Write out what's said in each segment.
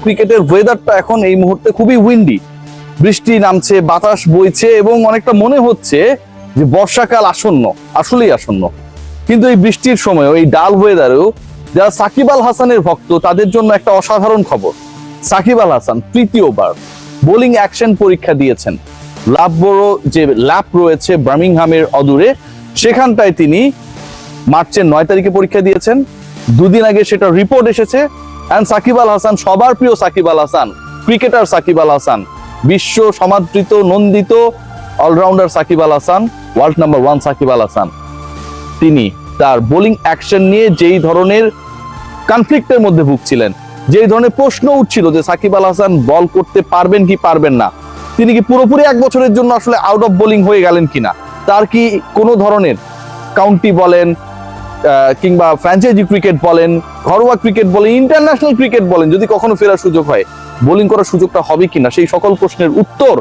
ক্রিকেটের ওয়েদারটা এখন এই মুহূর্তে খুবই উইন্ডি, বৃষ্টি নামছে, বাতাস বইছে এবং অনেকটা মনে হচ্ছে যে বর্ষাকাল আসন্ন, আসলেই আসন্ন। কিন্তু এই বৃষ্টির সময় এই ডাল ওয়েদারেও যারা সাকিব আল হাসানের ভক্ত তাদের জন্য একটা অসাধারণ খবর। সাকিব আল হাসান তৃতীয়বার বোলিং অ্যাকশন পরীক্ষা দিয়েছেন। লাভবরো যে ল্যাপ রয়েছে বার্মিংহামের অদূরে, সেখানটায় তিনি মার্চের 9 তারিখে পরীক্ষা দিয়েছেন। দুদিন আগে সেটা রিপোর্ট এসেছে। এন্ড সাকিব আল হাসান, সবার প্রিয় সাকিব আল হাসান, ক্রিকেটার সাকিব আল হাসান, বিশ্ব সমাদৃত নন্দিত allrounder Shakib Al Hasan, world number 1 Shakib Al Hasan, তিনি তার বোলিং অ্যাকশন নিয়ে যেই ধরনের কনফ্লিক্টের মধ্যে ভুগছিলেন, যেই ধরনের প্রশ্ন উঠছিল যে সাকিব আল হাসান বল করতে পারবেন কি পারবেন না, তিনি কি পুরোপুরি 1 বছরের জন্য আসলে আউট অফ বোলিং হয়ে গেলেন কিনা, তার কি কোনো ধরনের কাউন্টি বলেন কিংবা ফ্র্যাঞ্চাইজি ক্রিকেট বলেন, ঘরোয়া ক্রিকেট বলেন, ইন্টারন্যাশনাল ক্রিকেট বলেন, যদি কখনো ফেরার সুযোগ হয় বোলিং করার সুযোগটা হবে কিনা, সেই সকল প্রশ্নের উত্তর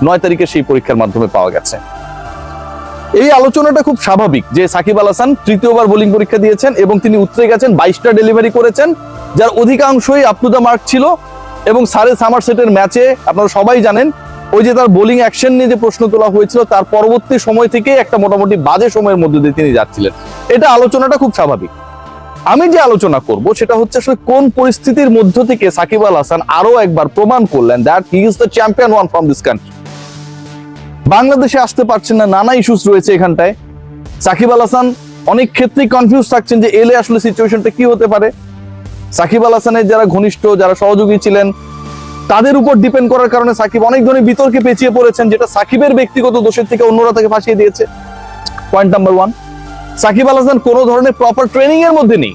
9 তারিখে সেই পরীক্ষার মাধ্যমে পাওয়া গেছে। এই আলোচনাটা খুব স্বাভাবিক যে সাকিব আল হাসান তৃতীয়বার বোলিং পরীক্ষা দিয়েছেন এবং তিনি উতরে গেছেন, 22টা ডেলিভারি করেছেন, যার অধিকাংশই আপ টু দ্য মার্ক ছিল। এবং সারে সামারসেটের ম্যাচে আপনারা সবাই জানেন ওই যে তার বোলিং অ্যাকশন নিয়ে যে প্রশ্ন তোলা হয়েছিল, তার পরবর্তী সময় থেকে একটা মোটামুটি বাজে সময়ের মধ্যে দিয়ে তিনি যাচ্ছিলেন। এটা আলোচনাটা খুব স্বাভাবিক। আমি যে আলোচনা করব সেটা হচ্ছে আসলে কোন পরিস্থিতির মধ্য থেকে সাকিব আল হাসান আরো একবার প্রমাণ করলেন that he is the champion one from this country. বাংলাদেশে আসতে পারছেন না, নানা ইস্যুস রয়েছে এখানটায়। সাকিব আল হাসান অনেক ক্ষেত্রেই কনফিউজ থাকছেন যে এলে আসলে সিচুয়েশনটা কি হতে পারে। সাকিব আল হাসানের যারা ঘনিষ্ঠ, যারা সহযোগী ছিলেন, তাদের উপর ডিপেন্ড করার কারণে সাকিব অনেক ধরনের বিতর্কে পেঁচিয়ে পড়েছেন, যেটা সাকিবের ব্যক্তিগত দোষের থেকে অন্যরা তাকে ফাঁসিয়ে দিয়েছে। পয়েন্ট নাম্বার 1, সাকিব আল হাসান কোনো ধরনের প্রপার ট্রেনিং এর মধ্যে নেই।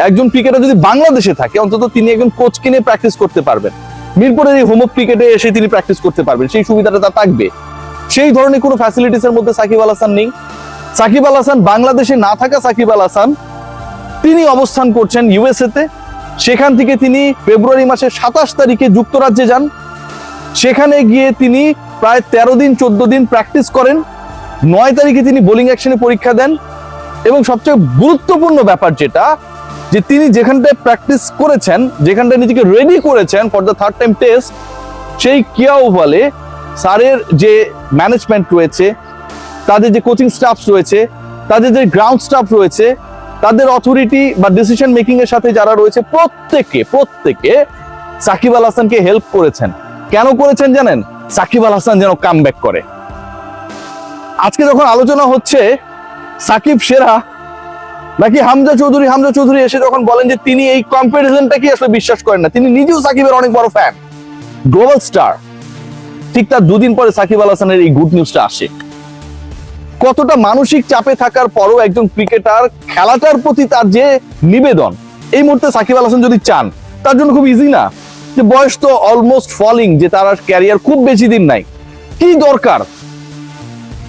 একজন ক্রিকেটার যদি বাংলাদেশে থাকে অন্তত তিনি একজন কোচ কিনে প্র্যাকটিস করতে পারবেন, মিরপুরের এই হোম অফ ক্রিকেটে এসে তিনি প্র্যাকটিস করতে পারবেন, সেই সুবিধাটা তার থাকবে। সেই ধরনের কোনো ফ্যাসিলিটিস এর মধ্যে সাকিব আল হাসান নেই। সাকিব আল হাসান বাংলাদেশে না থাকা সাকিব আল হাসান তিনি অবস্থান করছেন ইউএসএ তে। সেখান থেকে তিনি ফেব্রুয়ারি মাসের 27 তারিখে যুক্তরাজ্যে যান। সেখানে গিয়ে তিনি প্রায় 13 দিন 14 দিন প্র্যাকটিস করেন। 9 তারিখে তিনি বোলিং অ্যাকশনে পরীক্ষা দেন। এবং সবচেয়ে গুরুত্বপূর্ণ ব্যাপার যেটা, যে তিনি যেখানটায় প্র্যাকটিস করেছেন, যেখানটায় নিজেকে রেডি করেছেন for the 3rd time test, সেই কিয়া ওভালে সারের যে ম্যানেজমেন্ট রয়েছে, তাদের যে কোচিং স্টাফ রয়েছে, তাদের যে গ্রাউন্ড স্টাফ রয়েছে, তাদের অথরিটি বা ডিসিশন মেকিং এর সাথে যারা রয়েছে, প্রত্যেকে সাকিব আল হাসানকে হেল্প করেছেন। কেন করেছেন জানেন? সাকিব আল হাসান যেন কামব্যাক করে। আজকে যখন আলোচনা হচ্ছে সাকিব সেরা নাকি হামজা চৌধুরী এসে যখন বলেন যে তিনি এই কম্পারিজনটা কি আসলে বিশ্বাস করেন না, তিনি নিজেও সাকিবের অনেক বড় ফ্যান, গ্লোবাল স্টার। ঠিক তার 2 দিন পরে সাকিব আল হাসানের এই গুড নিউজটা আসে। কতটা মানসিক চাপে থাকার পরও একজন ক্রিকেটার খেলাটার প্রতি তার যে নিবেদন, এই মুহূর্তে সাকিব আল হাসান যদি চান, তার জন্য খুব ইজি না। যে বয়স তো অলমোস্ট ফলিং, যে তার ক্যারিয়ার খুব বেশি দিন নাই, কি দরকার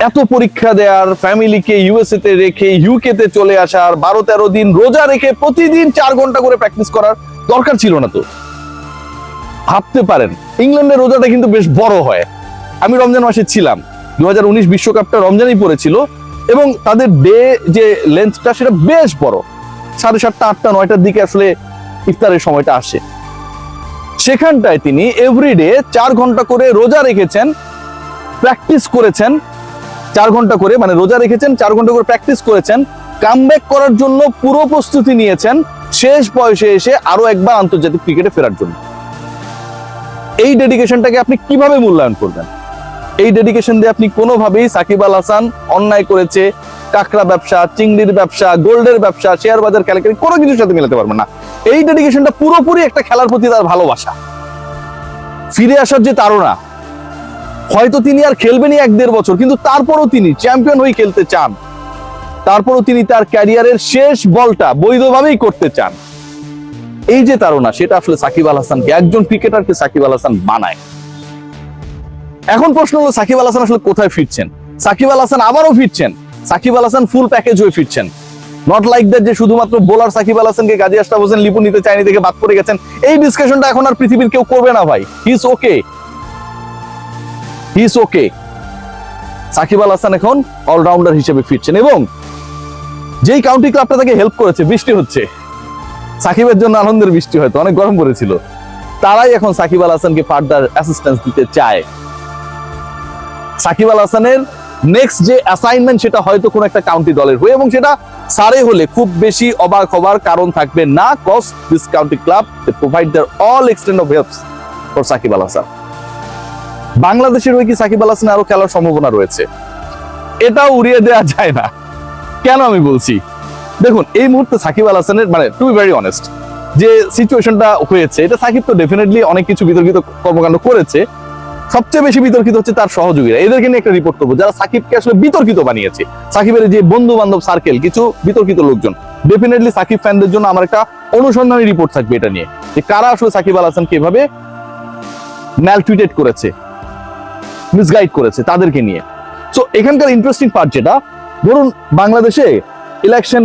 এত পরীক্ষা দেওয়ার, ফ্যামিলিকে ইউএসএ তে রেখে ইউকে তে চলে আসার, 12-13 দিন রোজা রেখে প্রতিদিন 4 ঘন্টা করে প্র্যাকটিস করার দরকার ছিল না তো। ভাবতে পারেন ইংল্যান্ডের রোজাটা কিন্তু বেশ বড় হয়। আমি রমজান মাসে ছিলাম, 2019 বিশ্বকাপটা রমজানই পড়েছিল এবং তাদের ডে যে লেন্থটা সেটা বেশ বড়, 7:30, 8টা, 9টার দিকে আসলে ইফতারের সময়টা আসে। সেখানটায় তিনি এভরিডে 4 ঘন্টা করে রোজা রেখেছেন, প্র্যাকটিস করেছেন 4 ঘন্টা করে, মানে রোজা রেখেছেন 4 ঘন্টা করে প্র্যাকটিস করেছেন, কামব্যাক করার জন্য পুরো প্রস্তুতি নিয়েছেন, শেষ বয়সে এসে আরো একবার আন্তর্জাতিক ক্রিকেটে ফেরার জন্য। এই ডেডিকেশনটাকে আপনি কিভাবে মূল্যায়ন করবেন? এই ডেডিকেশন দিয়ে আপনি কোনোভাবেই সাকিব আল হাসান অন্যায় করেছে, কাঁকড়া ব্যবসা, চিংড়ির ব্যবসা, গোল্ডের ব্যবসা, শেয়ার বাজার কেলেঙ্কারি কোনো কিছুর সাথে মেলাতে পারবেন না। এই ডেডিকেশনটা পুরোপুরি একটা খেলার প্রতি তার ভালোবাসা, ফিরে আসার যে তাড়না। হয়তো তিনি আর খেলবেনই 1-1.5 বছর, কিন্তু তারপরও তিনি চ্যাম্পিয়ন হয়ে খেলতে চান, তারপরও তিনি তার ক্যারিয়ারের শেষ বলটা বৈধভাবেই করতে চান। এই যে তাড়না, সেটা আসলে সাকিব আল হাসানকে, একজন ক্রিকেটারকে সাকিব আল হাসান বানায়। এখন প্রশ্ন হলো সাকিব আল হাসান আসলে কোথায় ফিরছেন? সাকিব আল হাসান আবারও ফিরছেন, সাকিব আল হাসান ফুল প্যাকেজ হয়ে ফিরছেন। নট লাইক দ্যাট যে শুধুমাত্র বোলার সাকিব আল হাসানকে গাজী আশরাফ হোসেন লিপু নিতে চায়নি থেকে বাদ পড়ে গেছেন। এই ডিসকাশনটা এখন আর পৃথিবীর কেউ করবে না ভাই। He is okay. Shakib Al Hasan এখন অলরাউন্ডার হিসেবে ফিরছেন এবং যেই কাউন্টি ক্লাবটা তাকে হেল্প করেছে, বৃষ্টি হচ্ছে, সাকিবের জন্য আনন্দের বৃষ্টি, হয়তো অনেক গরম পড়েছিল, তারাই এখন সাকিব আল হাসানকে ফার্দার অ্যাসিস্ট্যান্স দিতে চায়। সাকিব আল হাসানের নেক্সট যে অ্যাসাইনমেন্ট সেটা হয়তো কোনো একটা কাউন্টি দলের হয়ে, এবং সেটা সারে হলে খুব বেশি অবাক হবার কারণ থাকবে না, cause this county club they provide their all extent of helps for Shakib Al Hasan. বাংলাদেশের হয়ে কি সাকিব আল হাসান আরো খেলার সম্ভাবনা রয়েছে, এটাও উড়িয়ে দেওয়া যায় না। কেন আমি বলছি, দেখুন এই মুহূর্তে সাকিব আল হাসানের মানে টু বি ভেরি অনেস্ট যে সিচুয়েশনটা হয়েছে, এটা সাকিব তো ডেফিনেটলি অনেক কিছু বিতর্কিত কর্মকাণ্ড করেছে, সবচেয়ে বেশি বিতর্কিত হচ্ছে তার সহযোগীরা। এদেরকে নিয়ে একটা রিপোর্ট করবো যারা সাকিবকে আসলে বিতর্কিত বানিয়েছে। সাকিবের যে বন্ধু বান্ধব সার্কেল, কিছু বিতর্কিত লোকজন, ডেফিনেটলি সাকিব ফ্যানদের জন্য আমার একটা অনুসন্ধানী রিপোর্ট থাকবে এটা নিয়ে, যে কারা আসলে সাকিব আল হাসানকে এভাবে ম্যালট্রিটেড করেছে, মিসগাইড করেছে তাদেরকে নিয়ে। সো এখানকার ইন্টারেস্টিং পার্ট যেটা, ধরুন বাংলাদেশে ইলেকশন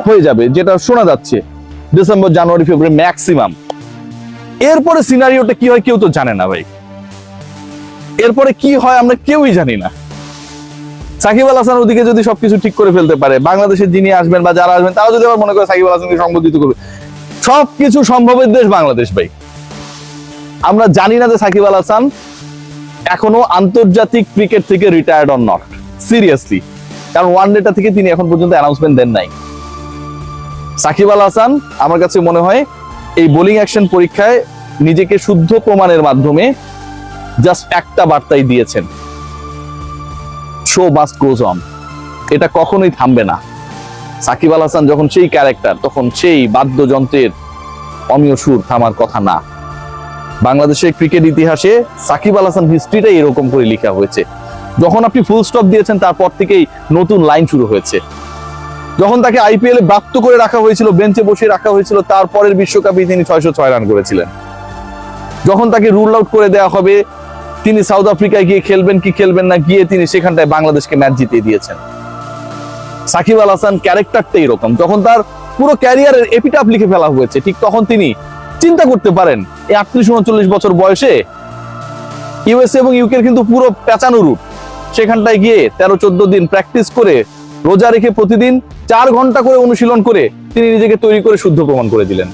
হয়ে যাবে, যেটা শোনা যাচ্ছে ডিসেম্বর, জানুয়ারি, ফেব্রুয়ারি ম্যাক্সিমাম। এরপরে সিনারিওটা কি হয় কেউ তো জানে না ভাই, এরপরে কি হয় আমরা কেউই জানি না। সাকিব আল হাসান ওদিকে যদি সবকিছু ঠিক করে ফেলতে পারে, বাংলাদেশের যিনি আসবেন বা যারা আসবেন তারা যদি আবার মনে করে সাকিব আল হাসানকে সংবোধিত করবে, সবকিছু সম্ভবের দেশ বাংলাদেশ ভাই। আমরা জানি না যে সাকিব আল হাসান এখনো আন্তর্জাতিক ক্রিকেট থেকে রিটায়ার্ড অর নট, সিরিয়াসলি, কারণ ওয়ানডেটা থেকে তিনি এখন পর্যন্ত অ্যানাউন্সমেন্ট দেন নাই। সাকিব আল হাসান আমার কাছে মনে হয় এই বোলিং অ্যাকশন পরীক্ষায় নিজেকে শুদ্ধ প্রমাণের মাধ্যমে জাস্ট একটা বার্তাই দিয়েছেন, শো মাস্ট গোজ অন, এটা কখনোই থামবে না। সাকিব আল হাসান যখন সেই ক্যারেক্টার, তখন সেই বাদ্যযন্ত্রের অমীয় সুর থামার কথা না। বাংলাদেশের ক্রিকেট ইতিহাসে সাকিব আল হাসান হিস্ট্রিটাই এরকম করে লেখা হয়েছে। যখন আপনি ফুল স্টপ দিয়েছেন তারপর থেকেই নতুন লাইন শুরু হয়েছে। যখন তাকে আইপিএল এ ব্যাপ্ত করে রাখা হয়েছিল, বেঞ্চে বসিয়ে রাখা হয়েছিল, তারপরের বিশ্বকাপে তিনি 606 রান করেছিলেন। যখন তাকে রুল আউট করে দেওয়া হবে, তিনি সাউথ আফ্রিকায় গিয়ে খেলবেন কি খেলবেন না, গিয়ে তিনি সেখানটায় বাংলাদেশকে ম্যাচ জিতিয়ে দিয়েছেন। সাকিব আল হাসান ক্যারেক্টারটা এরকম। যখন তার পুরো ক্যারিয়ারের এপিটাফ লিখে ফেলা হয়েছে, ঠিক তখন তিনি চিন্তা করতে পারেন এই 38-39 বছর বয়সে ইউএসএ এবং ইউকের কিন্তু পুরো পেঁচানো রুট, সেখানটায় গিয়ে 13-14 দিন প্র্যাকটিস করে, রোজা রেখে প্রতিদিন 4 ঘন্টা করে অনুশীলন করে তিনি নিজেকে তৈরি করে শুদ্ধ প্রমাণ করে দিলেন।